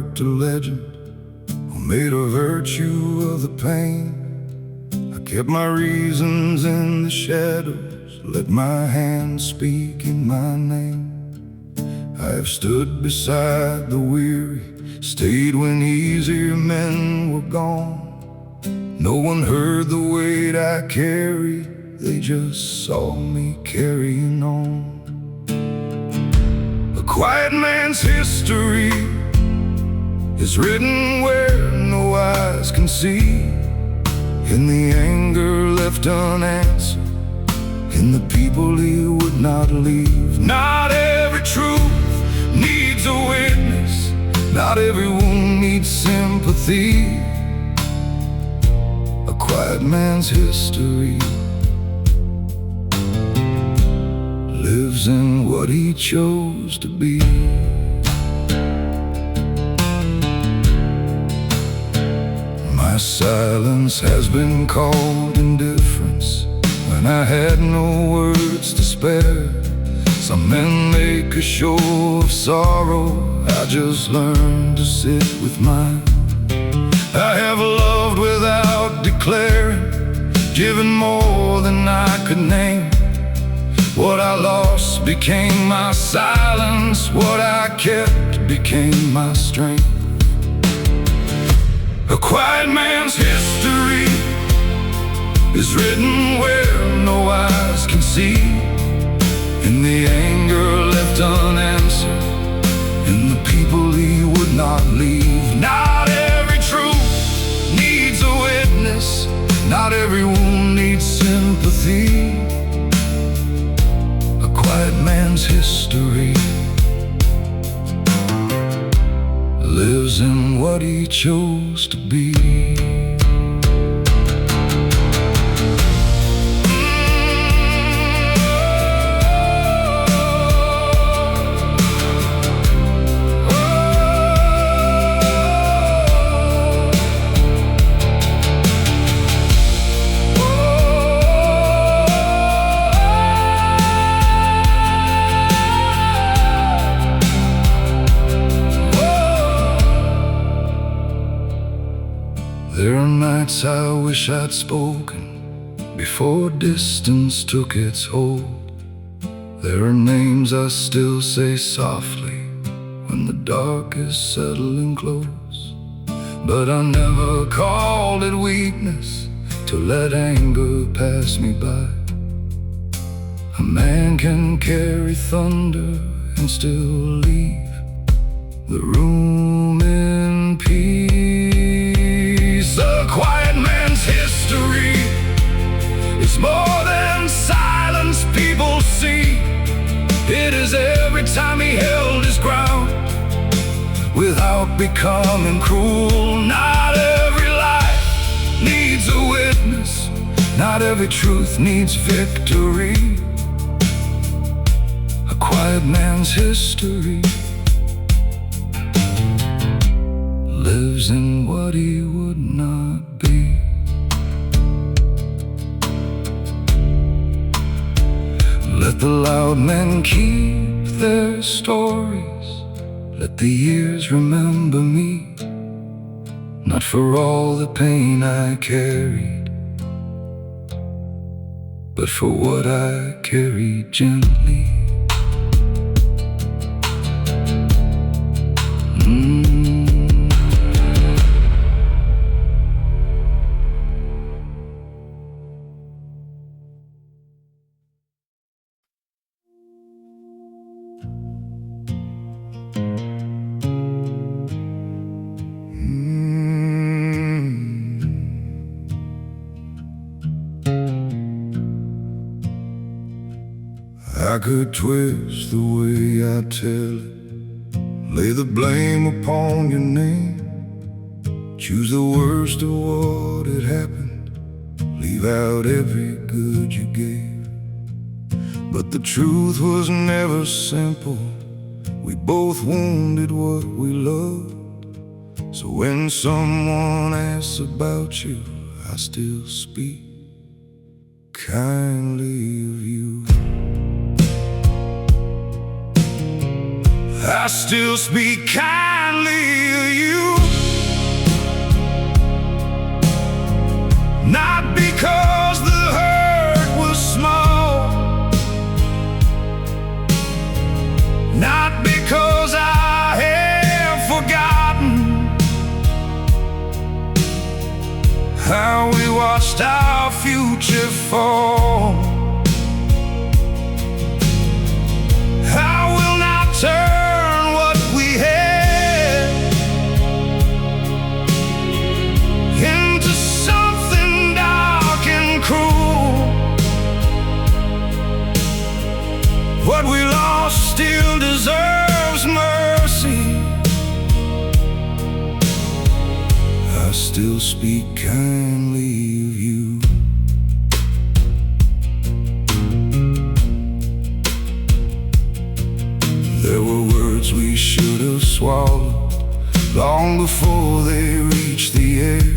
heart to legend, or made a virtue of the pain. I kept my reasons in the shadows, let my hands speak in my name. I have stood beside the weary, stayed when easier men were gone. No one heard the weight I carried, they just saw me carrying on. A quiet man's history is written where no eyes can see, in the anger left unanswered, in the people he would not leave. Not every truth needs a witness, not every wound needs sympathy. A quiet man's history lives in what he chose to be. My silence has been called indifference when I had no words to spare. Some men make a show of sorrow, I just learned to sit with mine. I have loved without declaring, given more than I could name. What I lost became my silence, what I kept became my strength. A quiet man's history is written where no eyes can see, in the anger left unanswered, in the people he would not leave. Not every truth needs a witness, not every wound needs sympathy. A quiet man's history lives in what he chose to be. There are nights I wish I'd spoken before distance took its hold. There are names I still say softly when the dark is settling close. But I never called it weakness to let anger pass me by. A man can carry thunder and still leave the room in peace. A quiet man's history is more than silence people see. It is every time he held his ground without becoming cruel. Not every life needs a witness, not every truth needs victory. A quiet man's history lives in what he would not be. Let the loud men keep their stories, let the years remember me, not for all the pain I carried, but for what I carried gently. I could twist the way I tell it, lay the blame upon your name, choose the worst of what had happened, leave out every good you gave. But the truth was never simple, we both wounded what we loved. So when someone asks about you, I still speak kindly of you. I still speak kindly of Not because the hurt was small, not because I have forgotten how we watched our future fall. I will not turn what we had into something dark and cruel. What we lost still deserves mercy. I still speak kindly of you. There were words we should have swallowed long before they reached the air.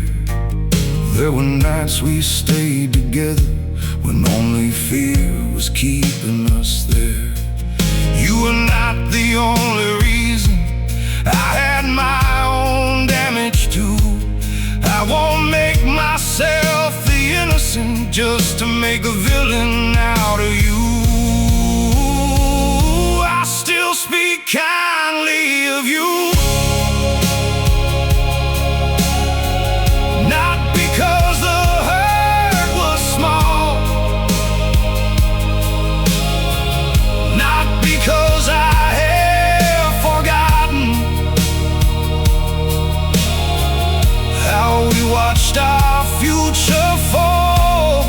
There were nights we stayed together when only fear was keeping us there. You were not the only reason. I had my own damage too. I won't make myself the innocent just to make a villain out of you. I still speak kindly of you. Not because the hurt was small, not because I have forgotten how we watched our future fall.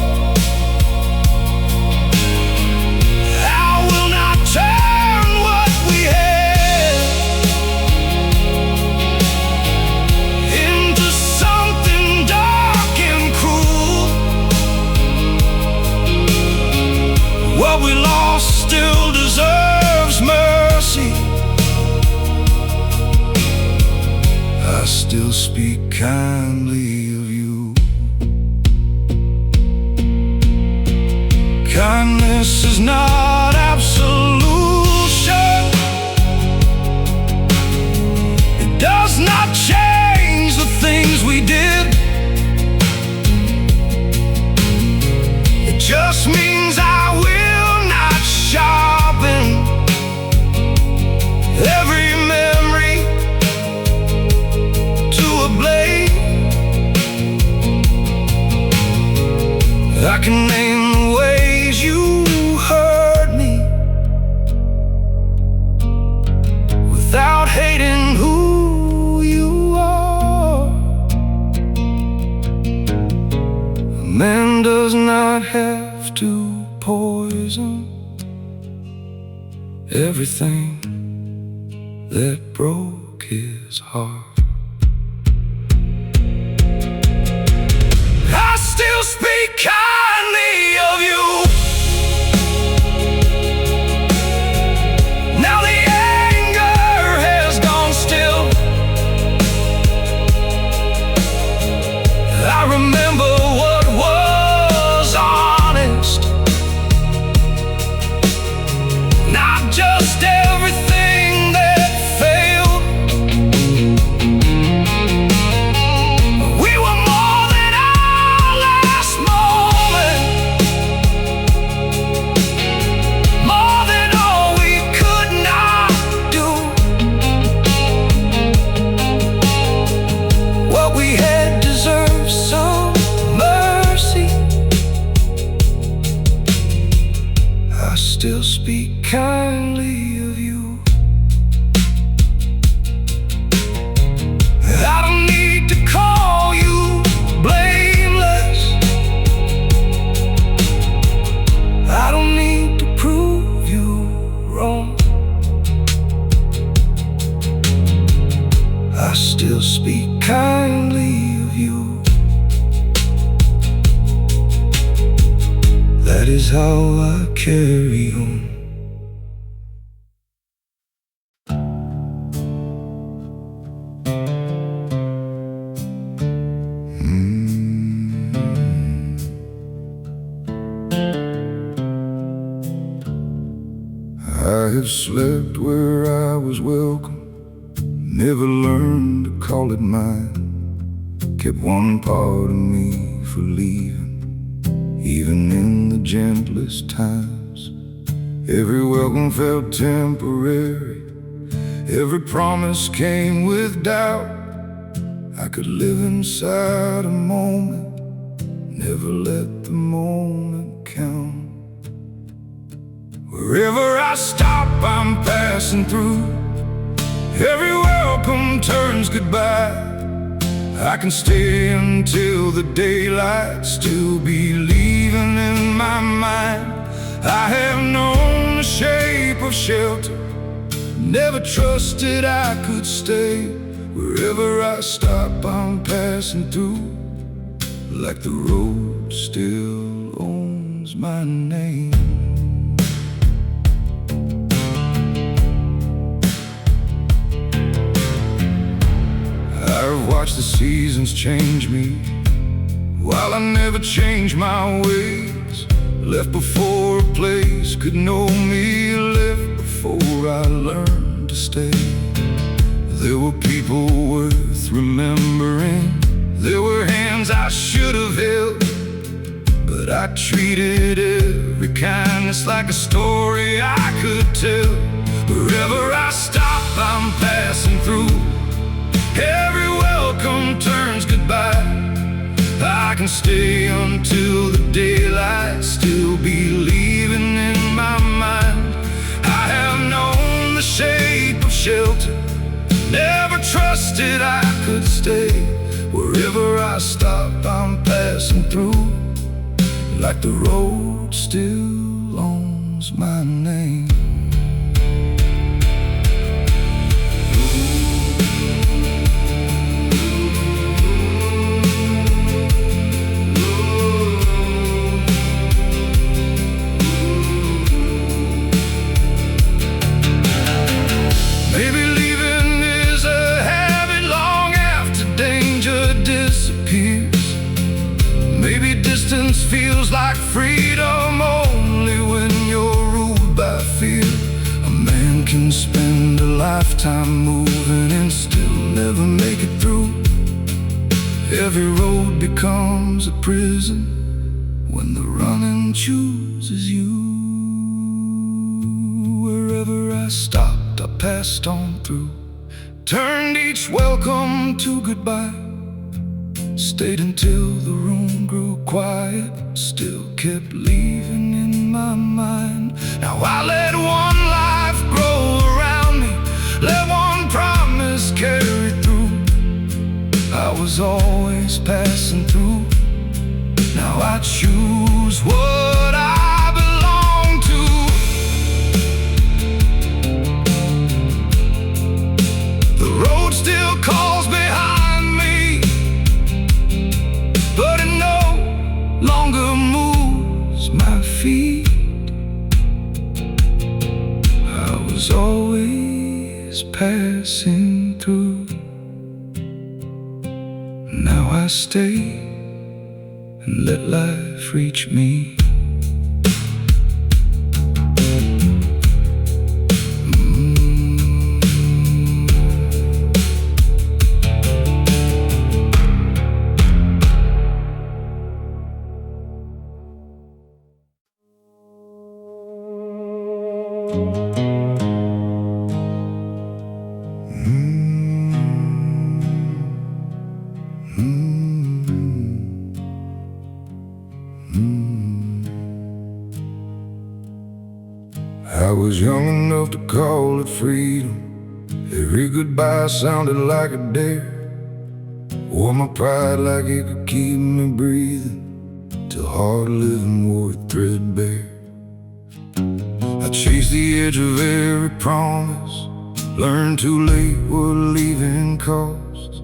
I will not turn what we had into something dark and cruel. What we lost still deserves mercy. I still speak kindly of you. Kindness is not absolution. It does not change the things we did. It just means I will not sharpen every memory to a blade. I can name the ways you hurt me without hating who you are. A man does not have to poison everything that broke his heart. I still speak kindly of you. Now the anger has gone still. I remember what was honest, not just everything that failed. We were more than our last moment, more than all we could not do. What we had deserved some mercy. I still speak kindly of you. I don't need to call you blameless. I don't need to prove you wrong. I still speak kindly of you. That is how I carry on. I have slept where I was welcome, never learned to call it mine. Kept one part of me for leaving, even in the gentlest times. Every welcome felt temporary, every promise came with doubt. I could live inside a moment, never let the moment count. Wherever I stop, I'm passing through. Every welcome turns goodbye. I can stay until the daylight, still believing in my mind. I have known the shape of shelter, never trusted I could stay. Wherever I stop, I'm passing through, like the road still owns my name. I've watched the seasons change me, while I never changed my ways. Left before a place could know me, left before I learned to stay. There were people worth remembering, there were hands I should have held, but I treated every kindness like a story I could tell. Wherever I stop, I'm passing through. Every welcome turns goodbye. I can stay until the daylight, still believing in my mind. I have known the shape of shelter, never trusted I could stay. Wherever I stop, I'm passing through, like the road still owns my name. Maybe leaving is a habit long after danger disappears. Maybe distance feels like freedom only when you're ruled by fear. A man can spend a lifetime moving and still never make it through. Every road becomes a prison when the running chooses you. Wherever I stopped, I passed on through, turned each welcome to goodbye. Stayed until the room grew quiet, still kept leaving in my mind. Now I let one life grow around me, let one promise carry through. I was always passing through, now I choose what I belong to. The road still calls behind me, but it no longer moves my feet. I was always passing through, now I stay and let life reach me. I was young enough to call it freedom. Every goodbye sounded like a dare. Wore my pride like it could keep me breathing, till hard living wore it threadbare. I chased the edge of every promise, learned too late what leaving costs.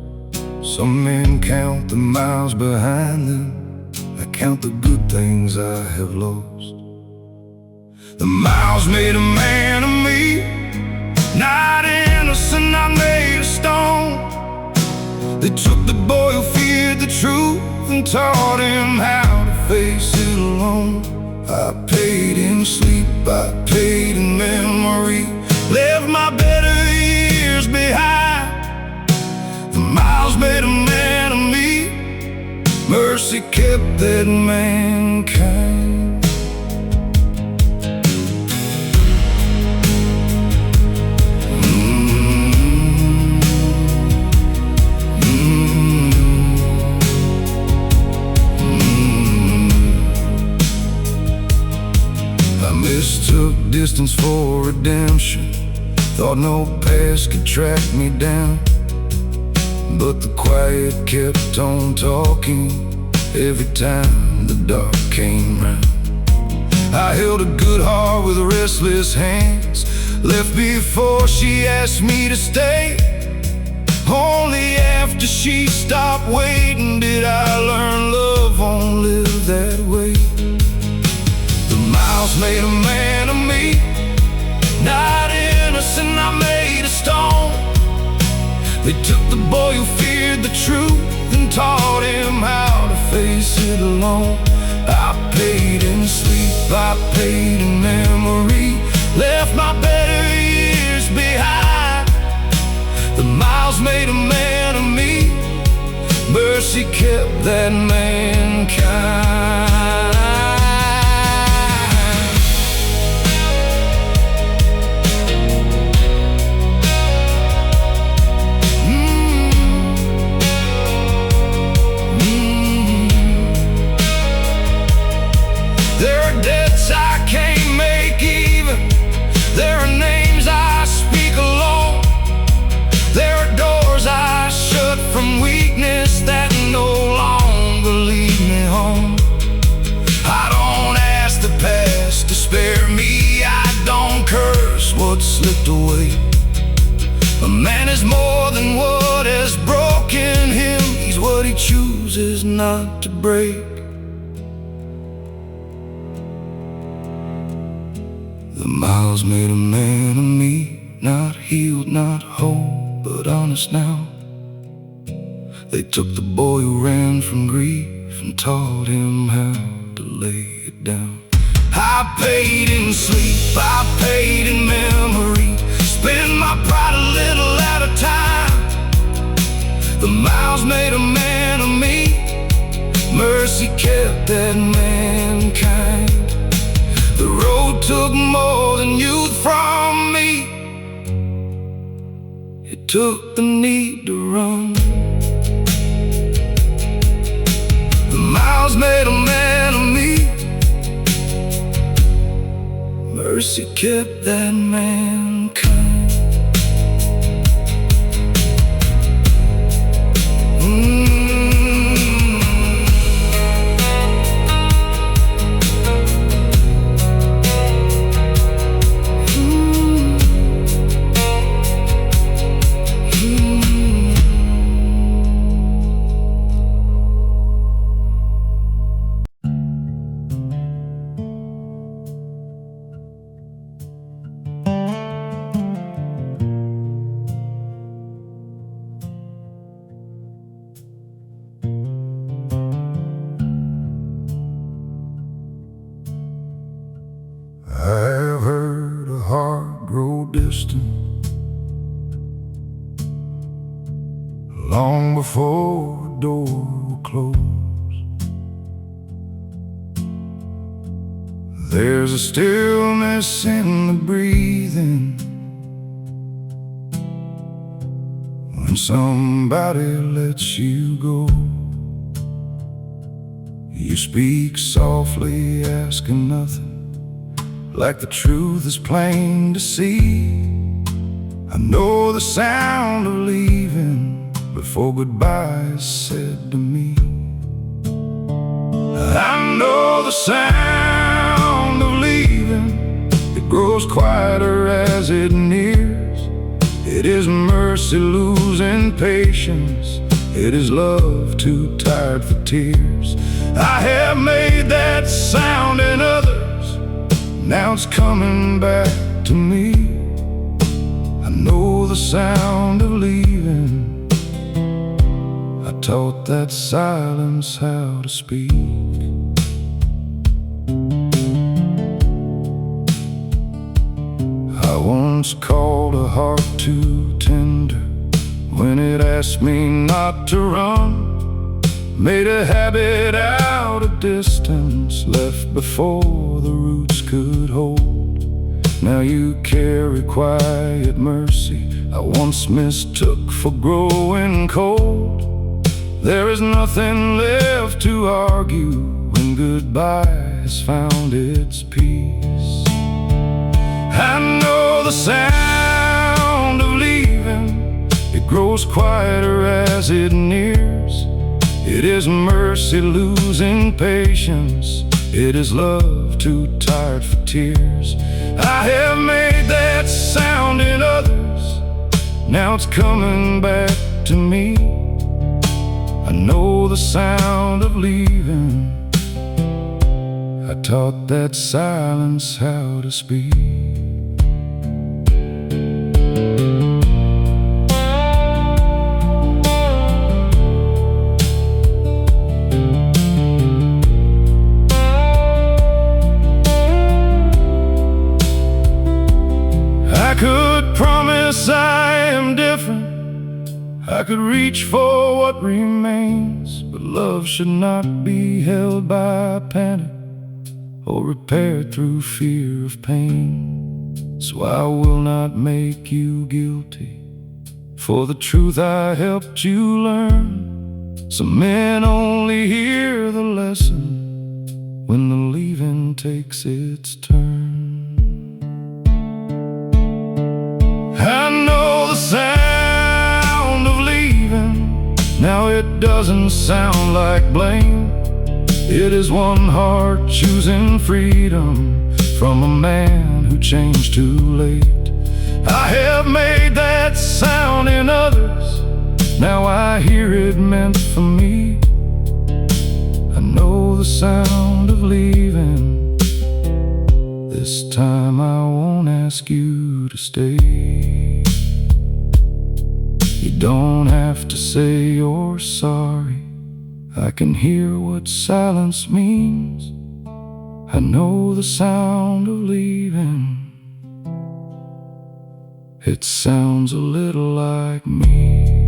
Some men count the miles behind them, I count the good things I have lost. The miles made a man of me, not innocent, not made of stone. They took the boy who feared the truth and taught him how to face it alone. I paid in sleep, I paid in memory, left my better years behind. The miles made a man of me, Mercy kept that mankind. I mistook distance for redemption, thought no past could track me down. But the quiet kept on talking every time the dark came round. I held a good heart with restless hands, left before she asked me to stay. Only after she stopped waiting did I learn love won't live that way. The miles made a man of me, not innocent, I made a stone. They took the boy who feared the truth and taught him how to face it alone. I paid in sleep, I paid in memory, left my better years behind. The miles made a man of me, mercy kept that mankind. There are debts I can't make even, there are names I speak alone. There are doors I shut from weakness that no longer lead me home. I don't ask the past to spare me, I don't curse what slipped away. A man is more than what has broken him, he's what he chooses not to break. The miles made a man of me, not healed, not whole, but honest now. They took the boy who ran from grief and taught him how to lay it down. I paid in sleep, I paid in memory, spend my pride a little at a time. The miles made a man of me, mercy kept that mankind. The road took more than youth from me, it took the need to run. The miles made a man of me, mercy kept that mankind. I've heard a heart grow distant long before a door will close. There's a stillness in the breathing when somebody lets you go. You speak softly, asking nothing, like the truth is plain to see. I know the sound of leaving before goodbye is said to me. I know the sound of leaving, it grows quieter as it nears. It is mercy losing patience, it is love too tired for tears. I have made that sound in others, now it's coming back to me. I know the sound of leaving, I taught that silence how to speak. I once called a heart too tender when it asked me not to run. made a habit out of distance, left before the roots could hold. Now you carry quiet mercy I once mistook for growing cold. There is nothing left to argue when goodbye has found its peace. I know the sound of leaving, it grows quieter as it nears. It is mercy losing patience, it is love too tired for tears. I have made that sound in others, now it's coming back to me. I know the sound of leaving, I taught that silence how to speak. I could promise I am different, I could reach for what remains, but love should not be held by panic or repaired through fear of pain. So I will not make you guilty for the truth I helped you learn. Some men only hear the lesson when the leaving takes its turn. I know the sound of leaving, now it doesn't sound like blame. It is one heart choosing freedom from a man who changed too late. I have made that sound in others, now I hear it meant for me. I know the sound of leaving, this time I won't ask you to stay. You don't have to say you're sorry, I can hear what silence means. I know the sound of leaving, it sounds a little like me.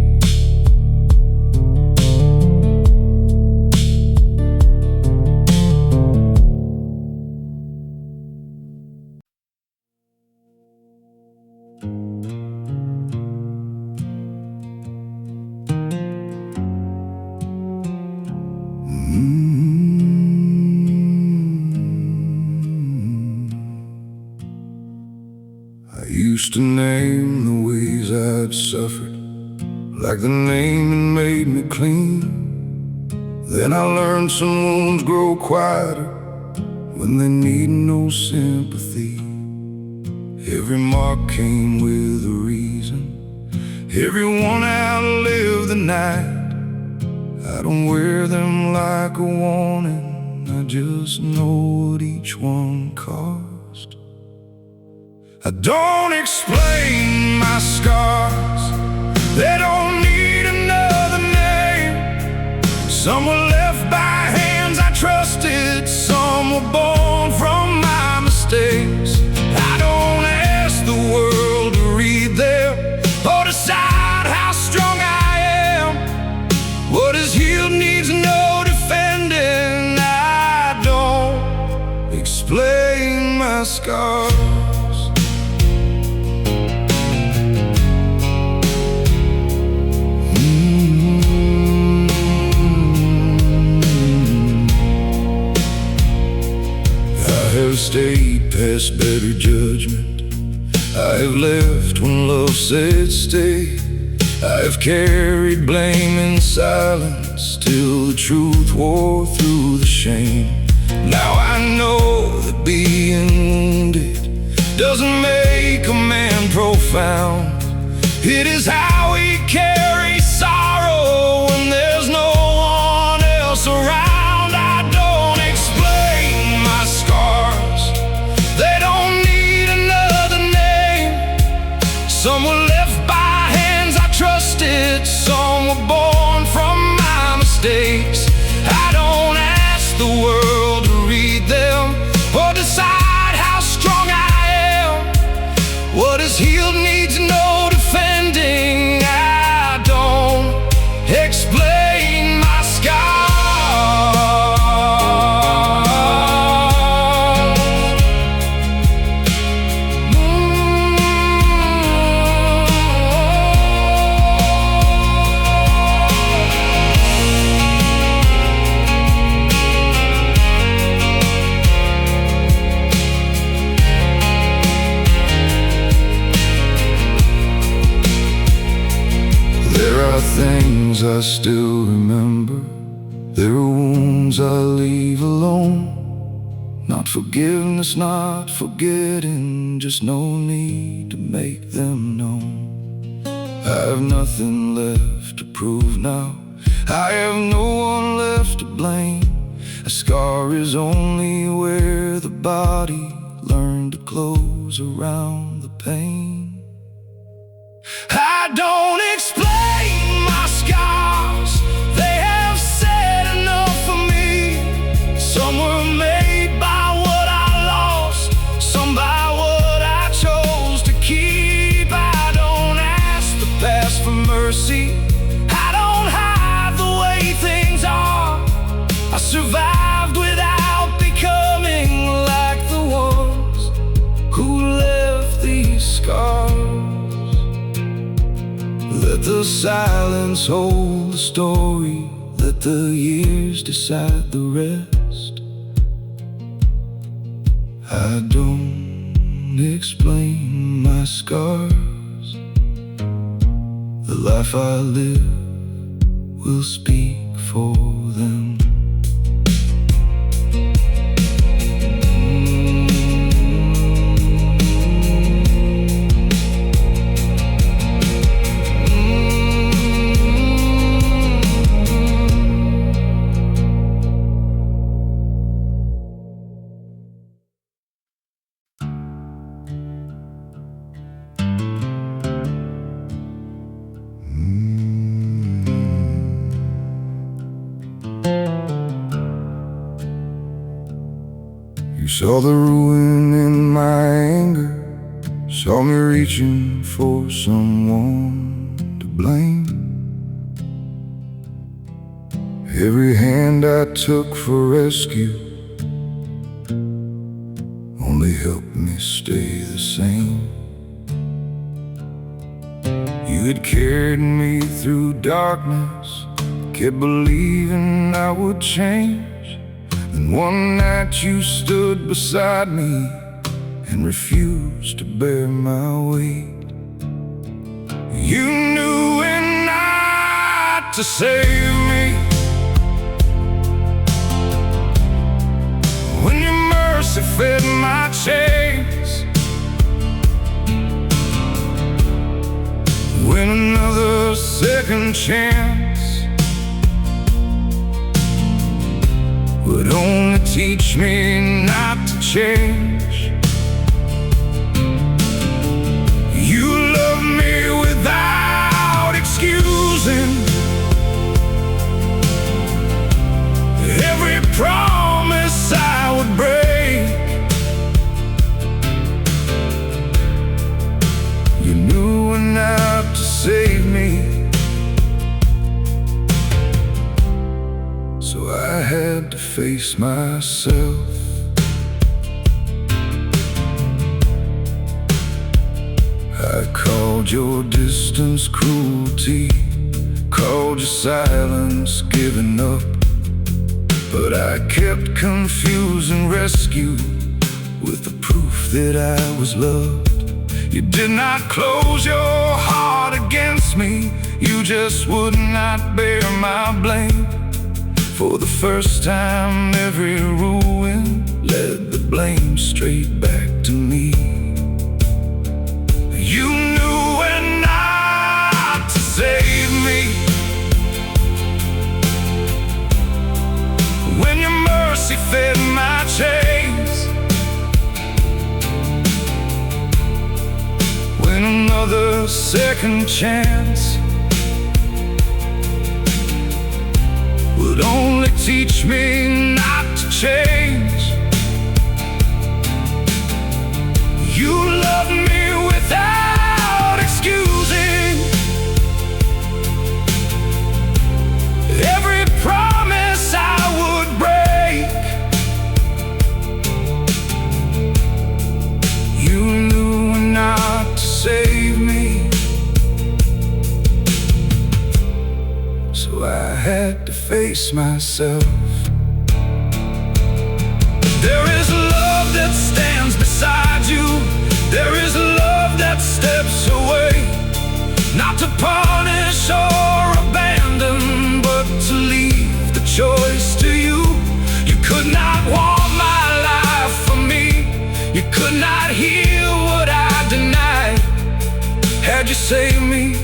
I used to name the ways I'd suffered, like the naming made me clean. Then I learned some wounds grow quieter when they need no sympathy. Every mark came with a reason, everyone outlived the night. I don't wear them like a warning, I just know what each one cost. I don't explain my scars, they don't need another name. Some were left by hands I trusted, some were born from my mistakes. I don't ask the world to read them or decide how strong I am. What is healed needs no defending. I don't explain my scars. I have stayed past better judgment, I have left when love said stay. I have carried blame in silence till the truth wore through the shame. Now I know that being wounded doesn't make a man profound. It is how he carries sorrow when there's no one else around. I don't explain my scars, they don't need another name. Some were left by hands I trusted, some were born from my mistakes. I don't ask the world to read them or decide how strong I am. What is healed needs no defending. I don't still remember. There are wounds I leave alone. Not forgiveness, not forgetting, just no need to make them known. I have nothing left to prove now. I have no one left to blame. A scar is only where the body learned to close around the pain. I don't explain my scars. They have said enough for me. Some were made by what I lost, some by what I chose to keep. I don't ask the past for mercy. I don't hide the way things are. I survived without becoming like the ones who left these scars. Let the silence hold the story. Let the years decide the rest. I don't explain my scars. The life I live will speak for them. You saw the ruin in my anger, saw me reaching for someone to blame. Every hand I took for rescue only helped me stay the same. You had carried me through darkness, kept believing I would change. Then one night you stood beside me and refused to bear my weight. You knew when not to save me, when your mercy fed my chains, when another second chance would only teach me not to change. You loved me without excusing every promise I would break. You knew when not to save me, so I had to face myself. I called your distance cruelty, called your silence giving up, but I kept confusing rescue with the proof that I was loved. You did not close your heart against me, you just would not bear my blame. For the first time, every ruin led the blame straight back to me. You knew when not to save me, when your mercy fed my chains, when another second chance would only teach me not to change. You loved me without excusing every promise I would break. You knew not to save me, so I had to face myself. There is love that stands beside you, there is love that steps away, not to punish or abandon, save me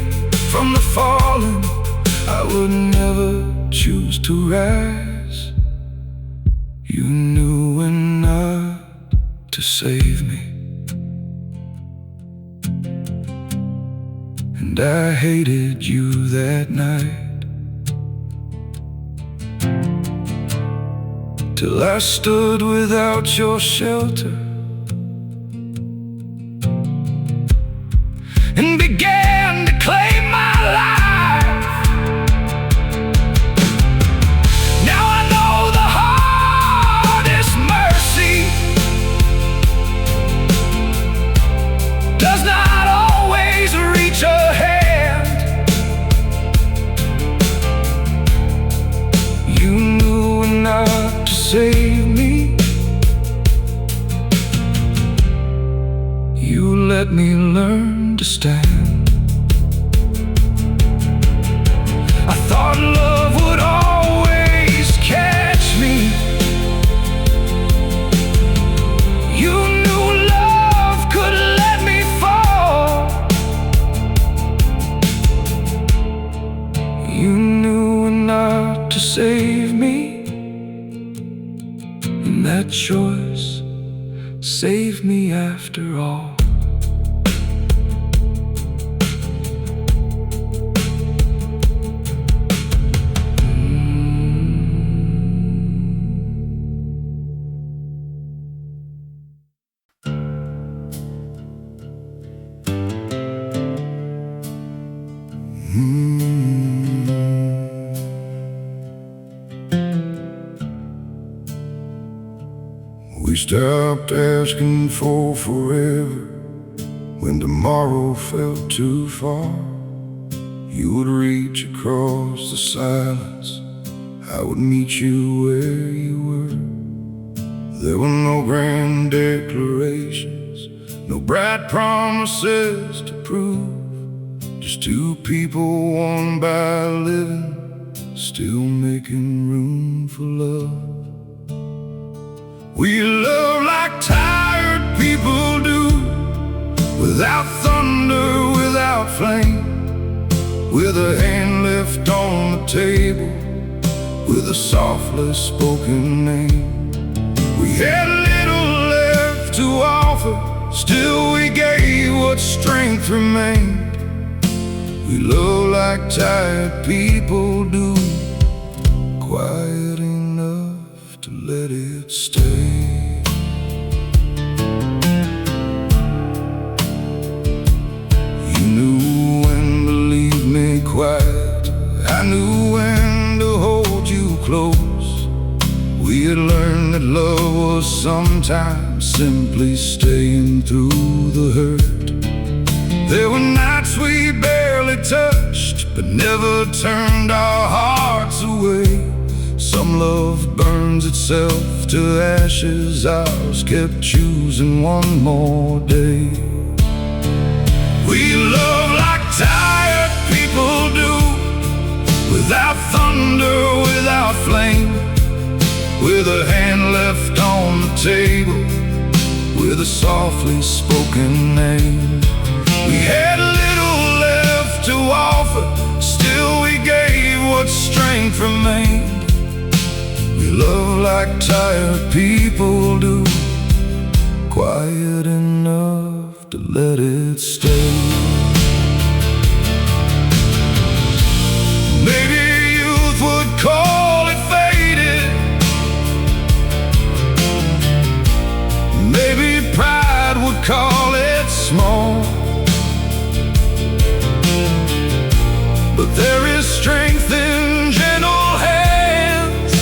from the falling, I would never choose to rise. You knew when not to save me, and I hated you that night, till I stood without your shelter and began to claim my life. Now I know the hardest mercy does not always reach a hand. You knew not to save me. You let me learn to stand. I thought love would always catch me. You knew love could let me fall. You knew not to save me, and that choice saved me after all. We stopped asking for forever when tomorrow felt too far. You would reach across the silence, I would meet you where you were. There were no grand declarations, no bright promises to prove, just two people worn by living, still making room for love. We love like tired people do, without thunder, without flame, with a hand left on the table, with a softly spoken name. We had little left to offer, still we gave what strength remained. We love like tired people do, quiet enough to let it stay. You knew when to leave me quiet, I knew when to hold you close. We had learned that love was sometimes simply staying through the hurt. There were nights we barely touched, but never turned our hearts away. Some love burns itself to ashes, ours kept choosing one more day. We love like tired people do, without thunder, without flame, with a hand left on the table, with a softly spoken name. We had little left to offer, still we gave what strength remained. We love like tired people do, quiet enough to let it stay. Maybe youth would call it faded, maybe pride would call it small, but there is strength in gentle hands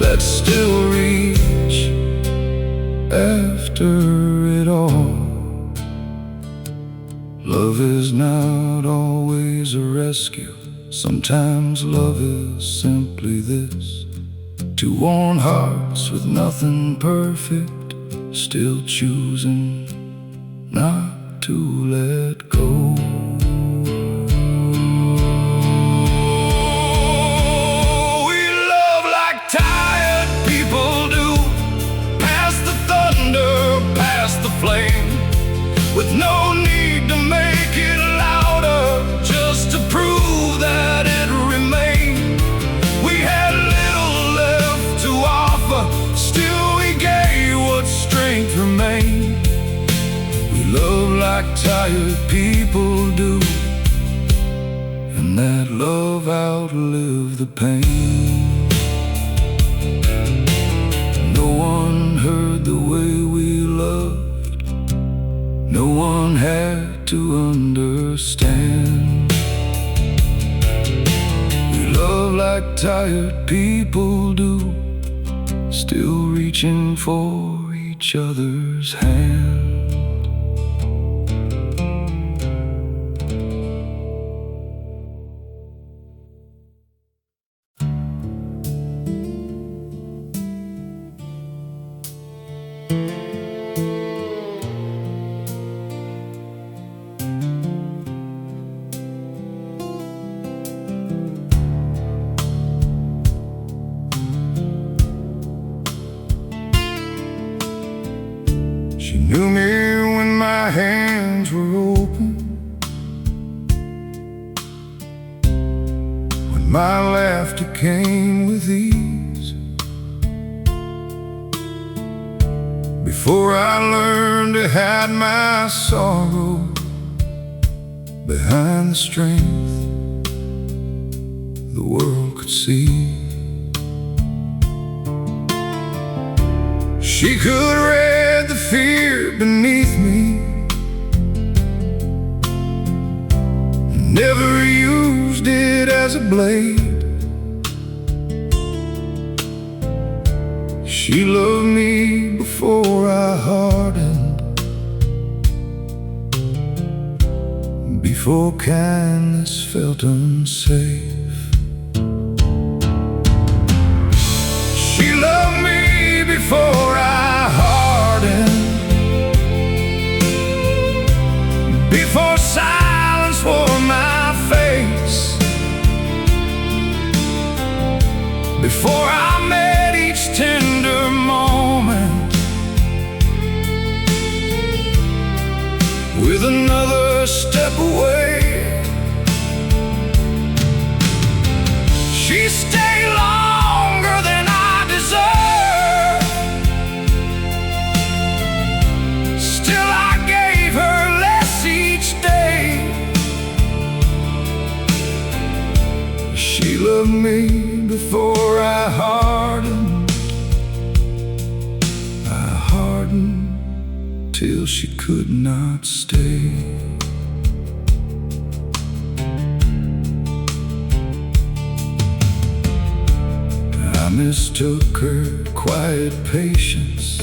that still reach after it all. Love is not always a rescue, sometimes love is simply this: two worn hearts with nothing perfect, still choosing not to let go. Flame, with no need to make it tired people do, and that love outlived the pain. No one heard the way we loved, no one had to understand. We love like tired people do, still reaching for each other's hand. She knew me when my hands were open, when my laughter came with ease. Before I learned to hide my sorrow behind the strength the world could see. She could read the fear beneath me, never used it as a blade. She loved me before I hardened, before kindness felt unsafe. She loved me before I hardened, before silence wore my face, before I met each tender moment with another step away. She stayed longer than I deserved, still I gave her less each day. She loved me before I hardened, I hardened till she could not stay. I mistook her quiet patience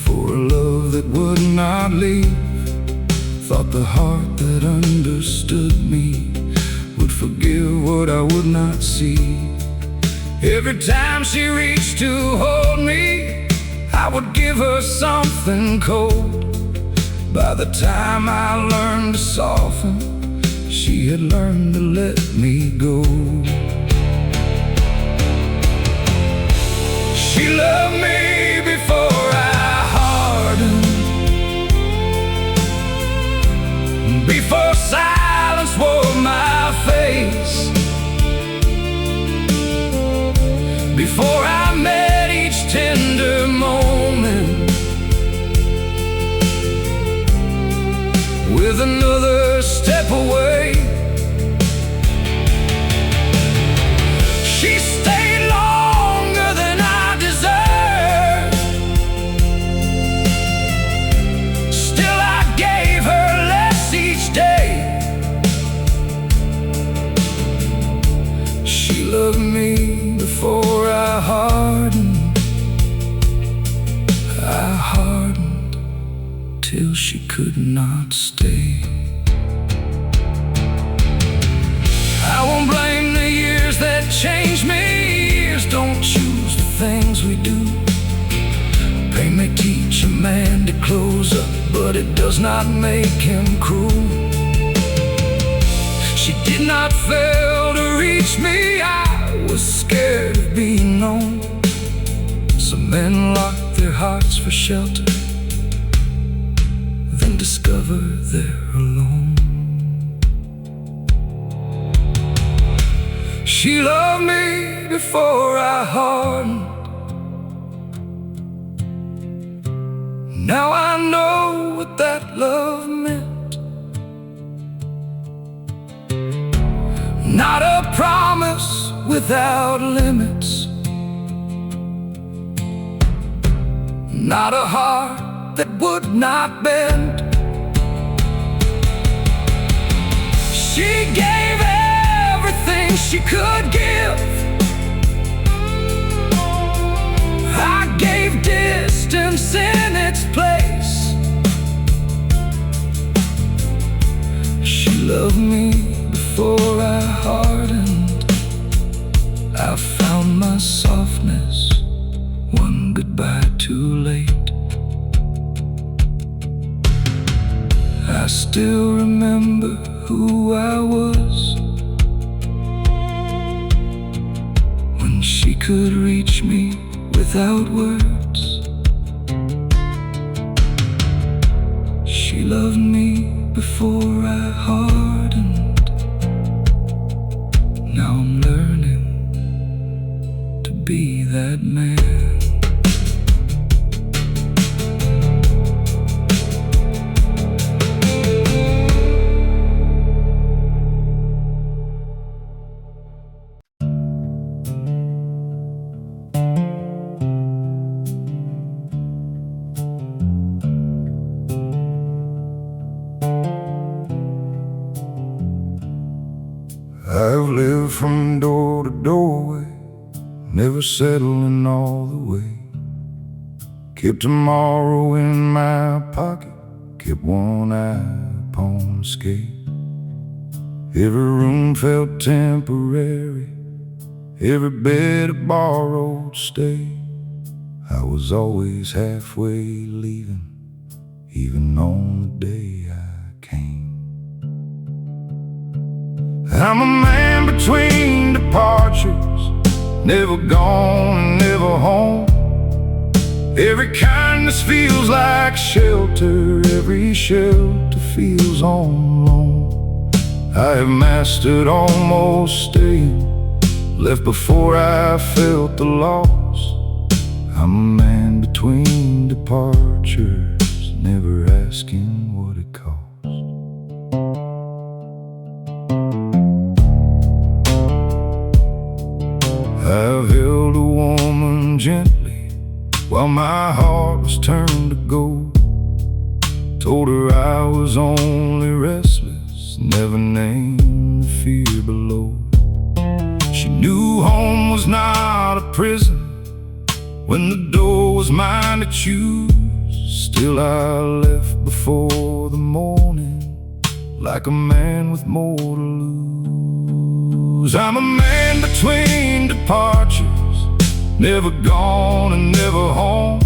for a love that would not leave. Thought the heart that understood me would forgive what I would not see. Every time she reached to hold me, I would give her something cold. By the time I learned to soften, she had learned to let me go. She loved me before I hardened, before silence wore my face, before I met each tender moment with another step away. She stayed longer than I deserved, still I gave her less each day. She loved me before I hardened, I hardened till she could not stay. I won't blame the years that changed me. Years don't choose the things we do. Pain may teach a man to close up, but it does not make him cruel. She did not fail to reach me. I was scared of being known. Some men lock their hearts for shelter, then discover they're alone. She loved me before I hardened. Now I know what that love meant. not a promise without limits, not a heart that would not bend. She gave everything she could give. I gave distance in its place. She loved me before I hardened. I found my softness one goodbye too late. I still remember who I was when she could reach me without words. She loved me before I hardened. Now I'm learning to be that man. I've lived from door to doorway, never settling all the way. Kept tomorrow in my pocket, kept one eye upon escape. Every room felt temporary, every bed a borrowed stay. I was always halfway leaving, even on the day I came. I'm a man between departures, never gone and never home. Every kindness feels like shelter, every shelter feels on loan. I have mastered almost staying, left before I felt the loss. I'm a man between departures, never asking what it costs. I've held a woman gently while my heart was turned to gold. Told her I was only restless, never named the fear below. She knew home was not a prison when the door was mine to choose. Still I left before the morning, like a man with more to lose. I'm a man between departures, never gone and never home.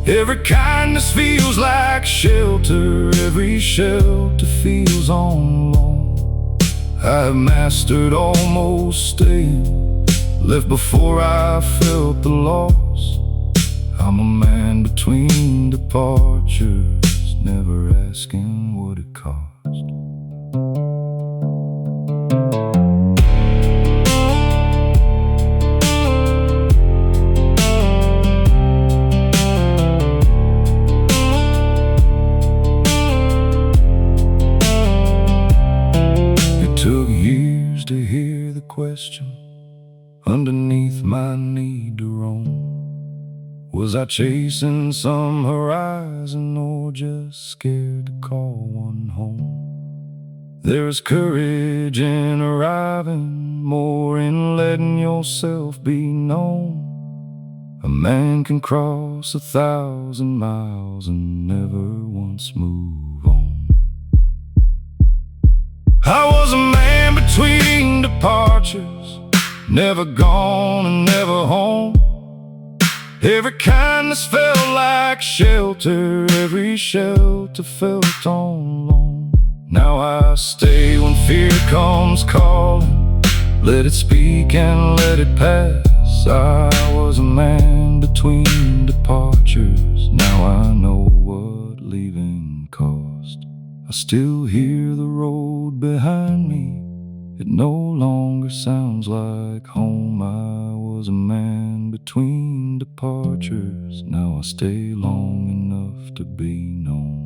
Every kindness feels like shelter, every shelter feels on loan. I've mastered almost staying, left before I felt the loss. I'm a man between departures, never asking what it cost. Took years to hear the question underneath my need to roam. Was I chasing some horizon or just scared to call one home? There is courage in arriving, more in letting yourself be known. A man can cross 1,000 miles and never once move on. I was a man between departures, never gone and never home. Every kindness felt like shelter, every shelter felt on loan. Now I stay when fear comes calling, let it speak and let it pass. I was a man between departures, now I know what leaving cost. I still hear the road behind me, it no longer sounds like home. I was a man between departures, now I stay long enough to be known.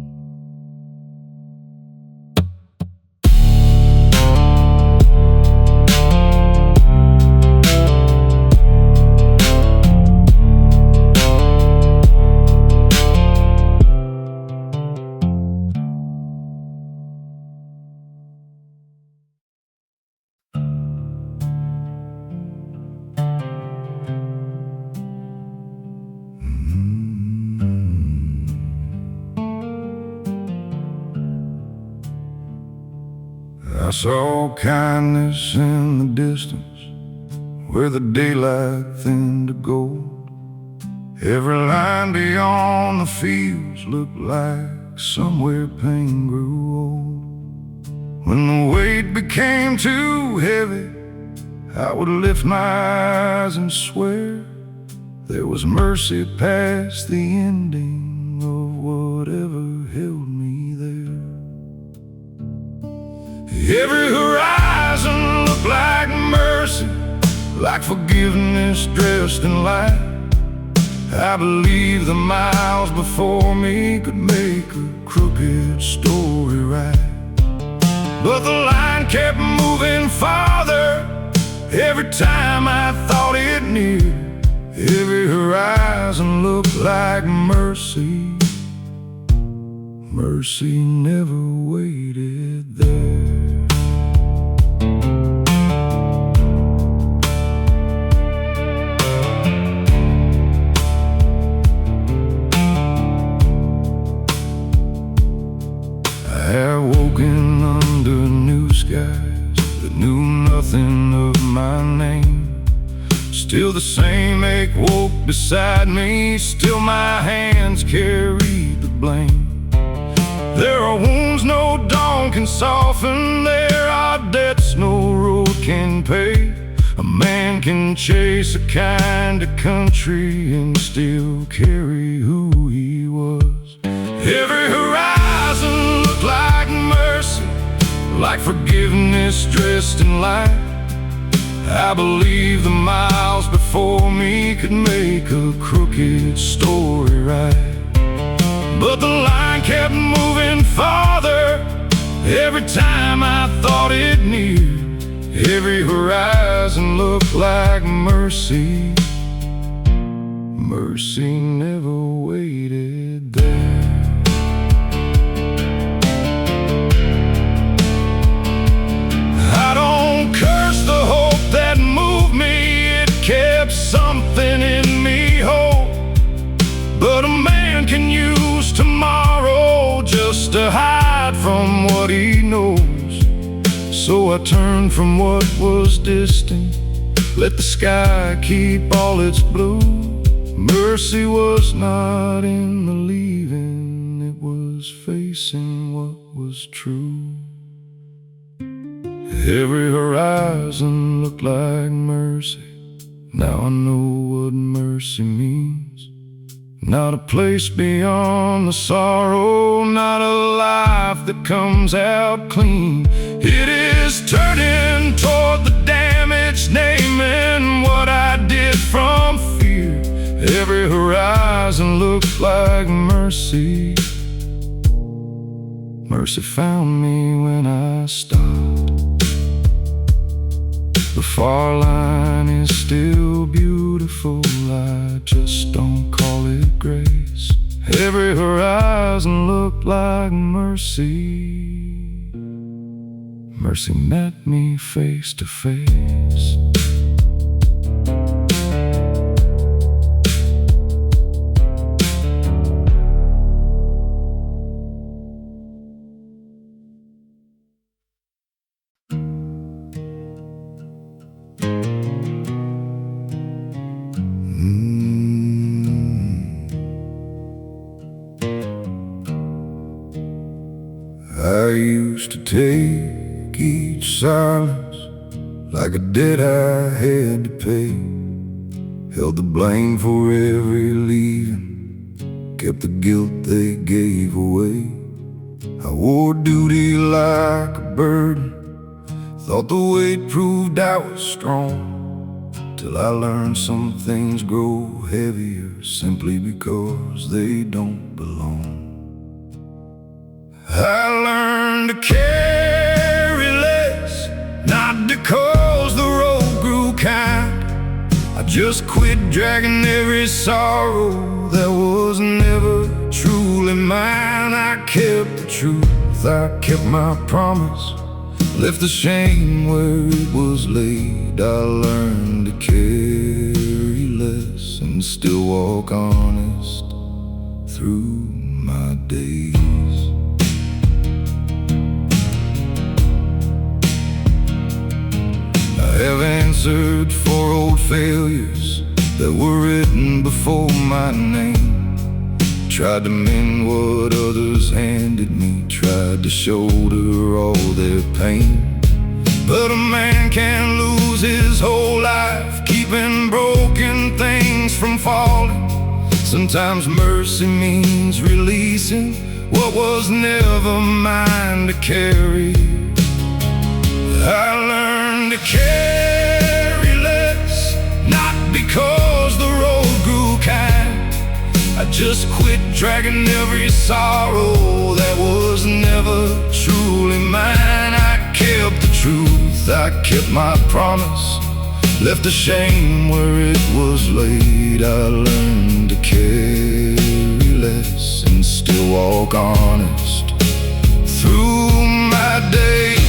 I saw kindness in the distance, where the daylight thinned to gold. Every line beyond the fields looked like somewhere pain grew old. When the weight became too heavy, I would lift my eyes and swear there was mercy past the ending of whatever held me there. Every horizon looked like mercy, like forgiveness dressed in light. I believed the miles before me could make a crooked story right. But the line kept moving farther every time I thought it near. Every horizon looked like mercy. Mercy never waited there. I had woken under new skies that knew nothing of my name. Still the same ache woke beside me, still my hands carried the blame. There are wounds no dawn can soften, there are debts no road can pay. A man can chase a kind of country and still carry who he was. Every horizon looked like mercy, like forgiveness dressed in light. I believed the miles before me could make a crooked story right. But the line kept moving farther every time I thought it near. Every horizon looked like mercy. Mercy never waited there. I don't curse the hope that moved me, it kept something in me whole. But a man can use tomorrow just to hide from what he knows. So I turned from what was distant, let the sky keep all its blue. Mercy was not in the leaving, it was facing what was true. Every horizon looked like mercy. Now I know what mercy means. Not a place beyond the sorrow, not a life that comes out clean. It is turning toward the damage, naming what I did from fear. Every horizon looked like mercy. Mercy found me when I stopped. The far line is still beautiful, I just don't call it grace. Every horizon looked like mercy. Mercy met me face to face. I used to take each silence like a debt I had to pay. Held the blame for every leaving, kept the guilt they gave away. I wore duty like a burden, thought the weight proved I was strong, till I learned some things grow heavier simply because they don't belong. I learned to carry less, not because the road grew kind. I just quit dragging every sorrow that was never truly mine. I kept the truth, I kept my promise, left the shame where it was laid. I learned to carry less and still walk honest through my days. have answered for old failures that were written before my name. Tried to mend what others handed me, tried to shoulder all their pain. But a man can't lose his whole life keeping broken things from falling. Sometimes mercy means releasing what was never mine to carry. I learned to carry less, not because the road grew kind. I just quit dragging every sorrow that was never truly mine. I kept the truth, I kept my promise, left the shame where it was laid. I learned to carry less and still walk honest through my days.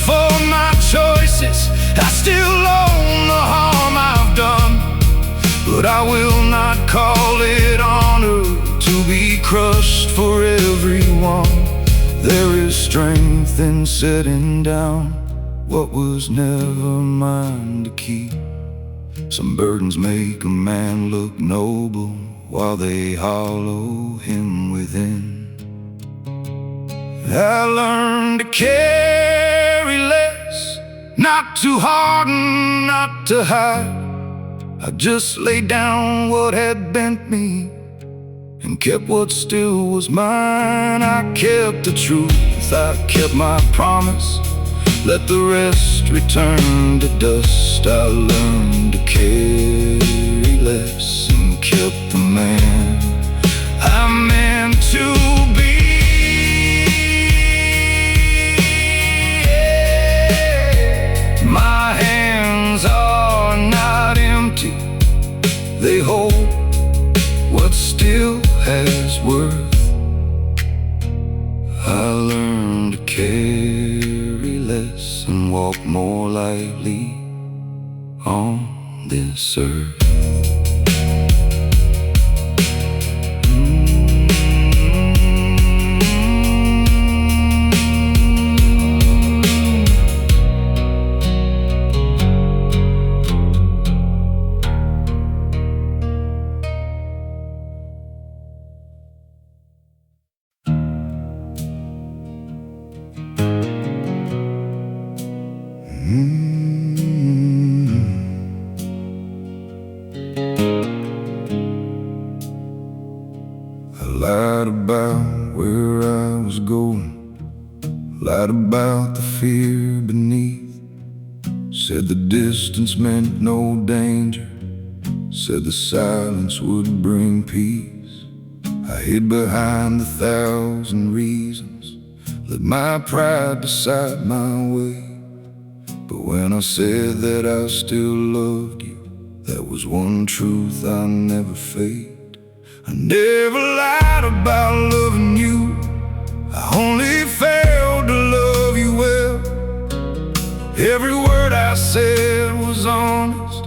For my choices, I still own the harm I've done, but I will not call it honor to be crushed for everyone. There is strength in setting down what was never mine to keep. Some burdens make a man look noble while they hollow him within. I learned to carry less, not to harden, not to hide. I just laid down what had bent me and kept what still was mine. I kept the truth, I kept my promise, let the rest return to dust. I learned to carry less and kept the man I meant to be. My hands are not empty, they hold what still has worth. I learned to carry less and walk more lightly on this earth. I lied about where I was going, lied about the fear beneath, said the distance meant no danger, said the silence would bring peace. I hid behind 1,000 reasons, let my pride decide my way. But when I said that I still loved you, that was one truth I never faked. I never lied about loving you, I only failed to love you well. Every word I said was honest,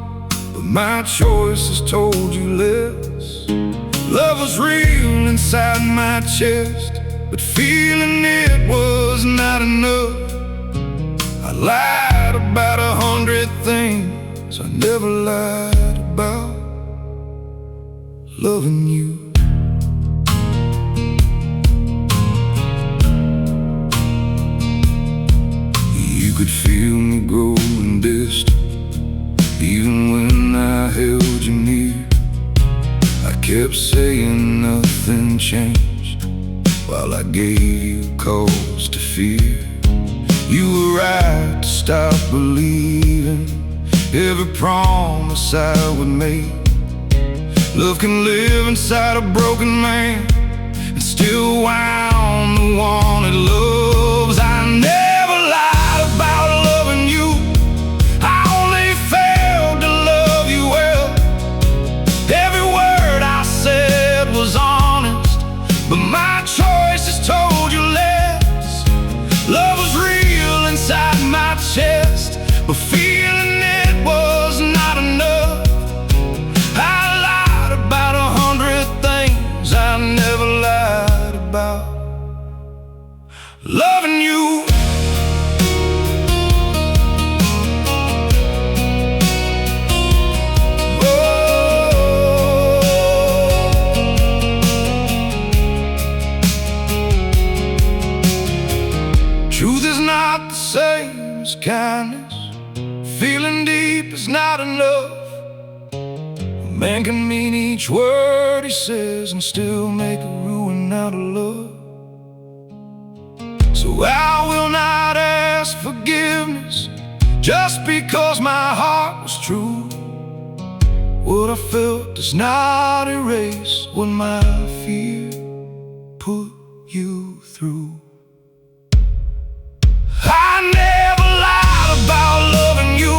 but my choices told you less. Love was real inside my chest, but feeling it was not enough. I lied about 100 things, I never lied about loving you. You could feel me growing distant, even when I held you near. I kept saying nothing changed, while I gave you cause to fear. You were right to stop believing every promise I would make. Love can live inside a broken man and still wound the one it loves. I never lied about loving you, I only failed to love you well. Every word I said was honest, but my choices told you less. Love was real inside my chest, but feeling it was not enough. man can mean each word he says and still make a ruin out of love. So I will not ask forgiveness just because my heart was true. What I felt does not erase what my fear put you through. I never lied about loving you.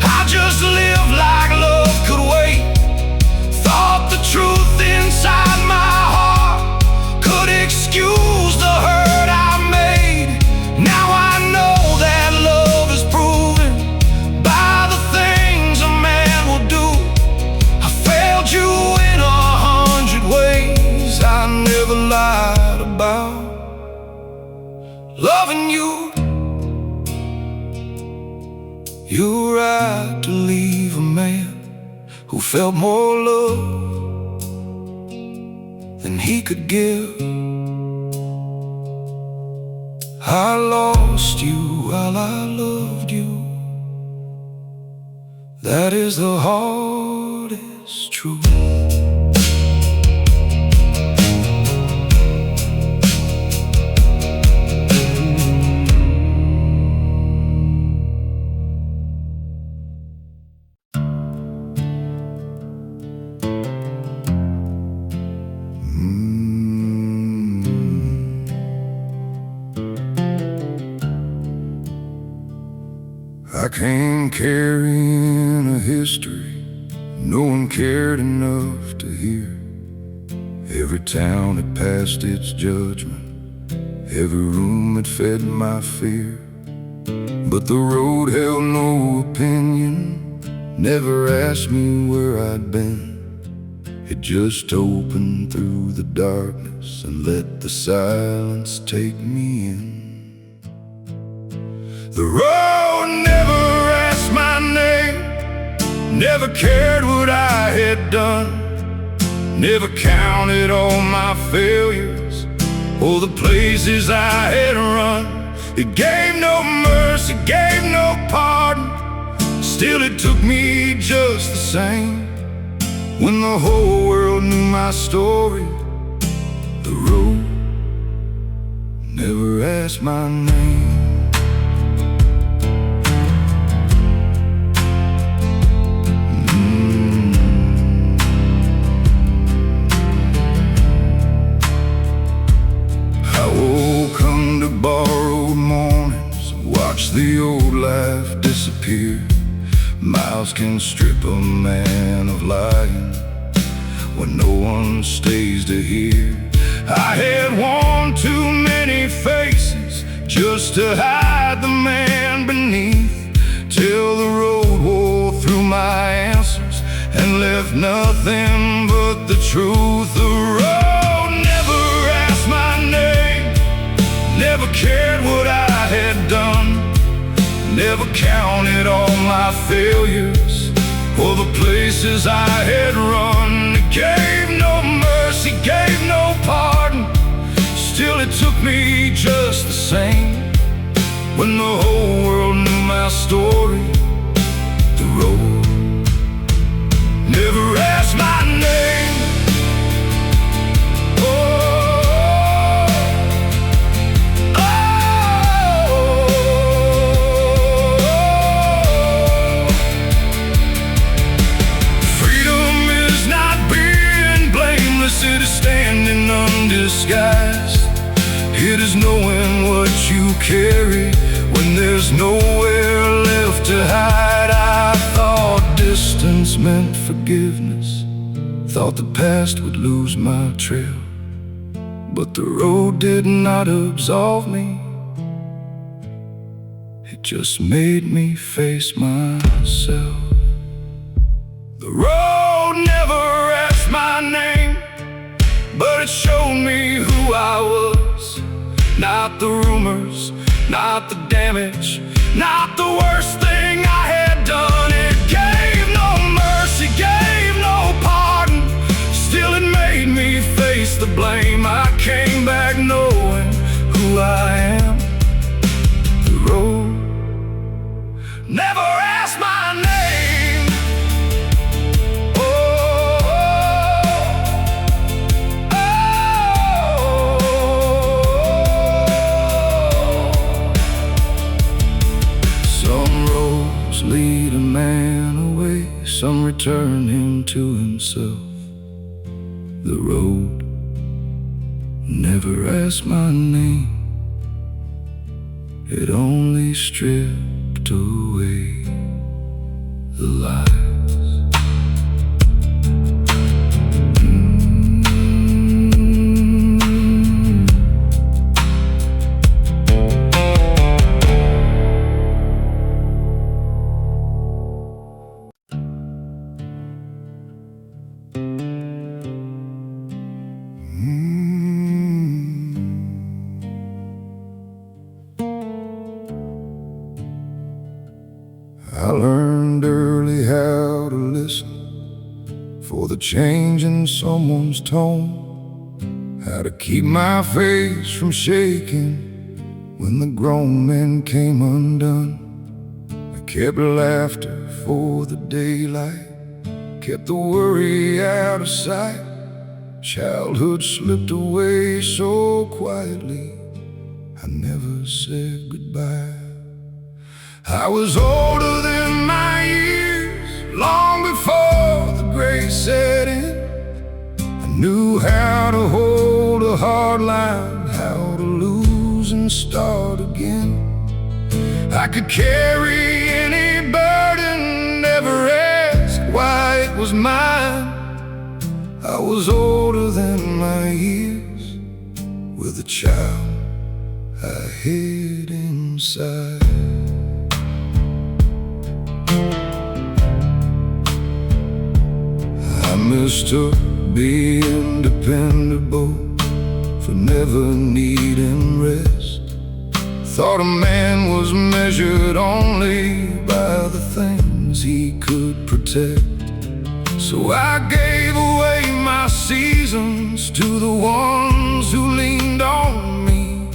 I just lived like love could wait. Thought the truth inside my heart could excuse the hurt I made. Now I know that love is proven by the things a man will do. I failed you in 100 ways. I never lied about loving you. You were right to leave a man who felt more love than he could give. I lost you while I loved you. That is the hardest truth. I came carrying a history no one cared enough to hear. Every town had passed its judgment, every room had fed my fear. But the road held no opinion, never asked me where I'd been. It just opened through the darkness and let the silence take me in. The road never asked my name, never cared what I had done, never counted all my failures or the places I had run. It gave no mercy, gave no pardon, still it took me just the same. When the whole world knew my story, the road never asked my name. Borrowed mornings, watch the old life disappear. Miles can strip a man of lying when no one stays to hear. I had worn too many faces just to hide the man beneath, till the road wore through my answers and left nothing but the truth. The road never asked my name, never cared what I had done, never counted all my failures or the places I had run. It gave no mercy, gave no pardon, still it took me just the same. When the whole world knew my story, the road never asked my name. It is standing undisguised. It is knowing what you carry when there's nowhere left to hide. I thought distance meant forgiveness, thought the past would lose my trail. But the road did not absolve me, it just made me face myself. The road never asked my name, but it showed me who I was. Not the rumors, not the damage, not the worst thing I had done. It gave no mercy, gave no pardon, still it made me face the blame. I came back knowing who I am. The road never asked my name. Oh, turn him to himself. The road never asked my name, it only stripped away the lies. I learned early how to listen for the change in someone's tone, how to keep my face from shaking when the grown men came undone. I kept laughter for the daylight, kept the worry out of sight. Childhood slipped away so quietly, I never said goodbye. I was older than my years, long before the gray set in. I knew how to hold a hard line, how to lose and start again. I could carry any burden, never ask why it was mine. I was older than my years, with a child I hid inside. I mistook being dependable for never needing rest. Thought a man was measured only by the things he could protect. So I gave away my seasons to the ones who leaned on me.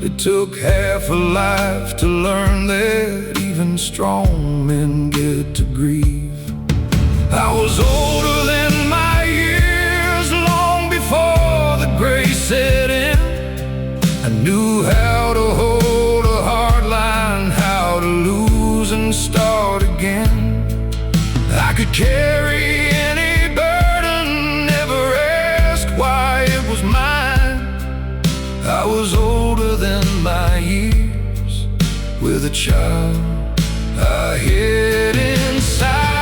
It took half a life to learn that even strong men get to grieve. I was older than my years, long before the gray set in. I knew how to hold a hard line, how to lose and start again. I could carry any burden, never ask why it was mine. I was older than my years, with a child I hid inside.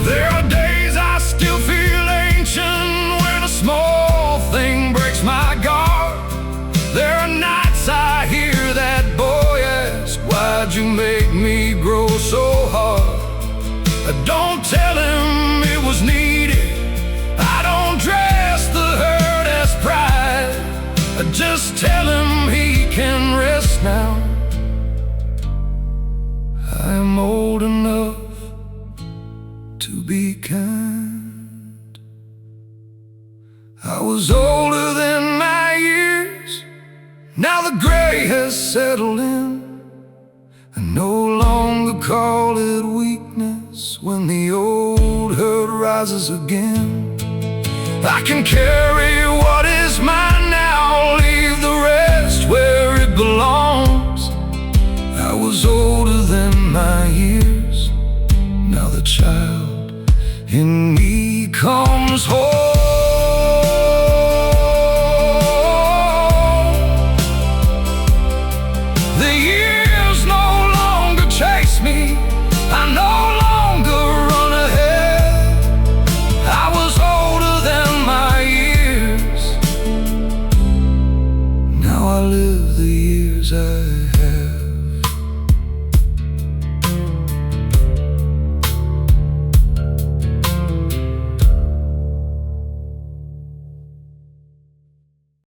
There are days I still feel ancient when a small thing breaks my guard. There are nights I hear that boy ask, why'd you make me grow so hard? I don't tell him it was needed, I don't dress the hurt as pride. I just tell him he can rest now. I'm old enough to be kind. I was older than my years, now the gray has settled in. I no longer call it weakness when the old hurt rises again. I can carry what is mine now, leave the rest where it belongs. I was older than my years, now the child in me comes home.